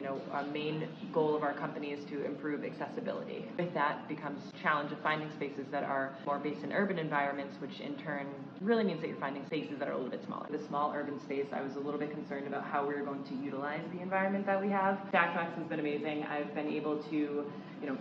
A main goal of our company is to improve accessibility. With that becomes a challenge of finding spaces that are more based in urban environments, which in turn really means that you're finding spaces that are a little bit smaller. The small urban space, I was a little bit concerned about how we were going to utilize the environment that we have. Stacktrax has been amazing. I've been able to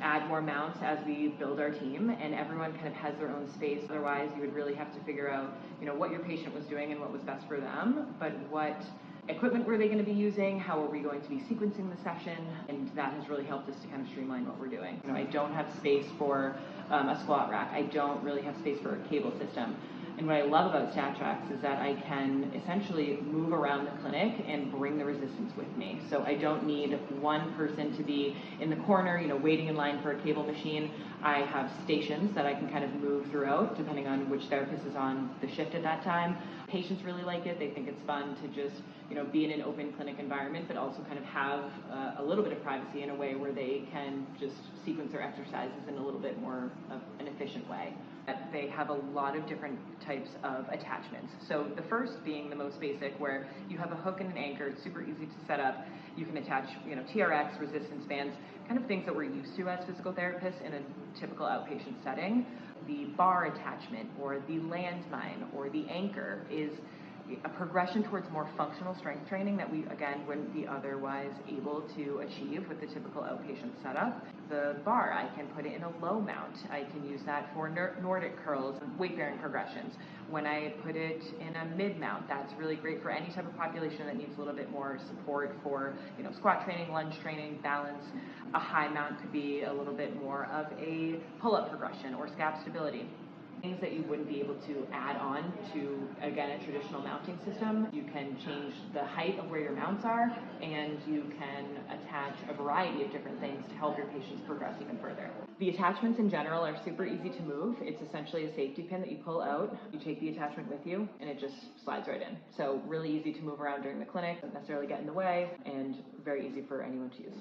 add more mounts as we build our team, and everyone kind of has their own space. Otherwise, you would really have to figure out, what your patient was doing and what was best for them, but what equipment were they going to be using, how are we going to be sequencing the session, and that has really helped us to kind of streamline what we're doing. I don't have space for a squat rack. I don't really have space for a cable system. And what I love about Stacktrax is that I can essentially move around the clinic and bring the resistance with me. So I don't need one person to be in the corner, waiting in line for a cable machine. I have stations that I can kind of move throughout depending on which therapist is on the shift at that time. Patients really like it. They think it's fun to just, be in an open clinic environment, but also kind of have a little bit of privacy in a way where they can just sequence their exercises in a little bit more of an efficient way. They have a lot of different types of attachments. So the first being the most basic, where you have a hook and an anchor. It's super easy to set up. You can attach, TRX, resistance bands, kind of things that we're used to as physical therapists in a typical outpatient setting. The bar attachment or the landmine or the anchor is a progression towards more functional strength training that we, again, wouldn't be otherwise able to achieve with the typical outpatient setup. The bar, I can put it in a low mount. I can use that for Nordic curls and weight-bearing progressions. When I put it in a mid-mount, that's really great for any type of population that needs a little bit more support for, squat training, lunge training, balance. A high mount could be a little bit more of a pull-up progression or scap stability. Things that you wouldn't be able to add on to, again, a traditional mounting system. You can change the height of where your mounts are, and you can attach a variety of different things to help your patients progress even further. The attachments in general are super easy to move. It's essentially a safety pin that you pull out, you take the attachment with you, and it just slides right in. So really easy to move around during the clinic, doesn't necessarily get in the way, and very easy for anyone to use.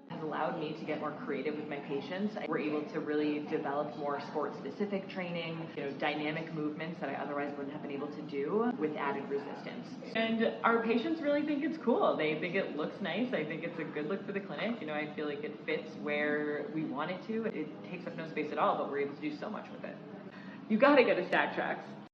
Has allowed me to get more creative with my patients. We're able to really develop more sport-specific training, dynamic movements that I otherwise wouldn't have been able to do with added resistance. And our patients really think it's cool. They think it looks nice. I think it's a good look for the clinic. I feel like it fits where we want it to. It takes up no space at all, but we're able to do so much with it. You gotta get a Stacktrax.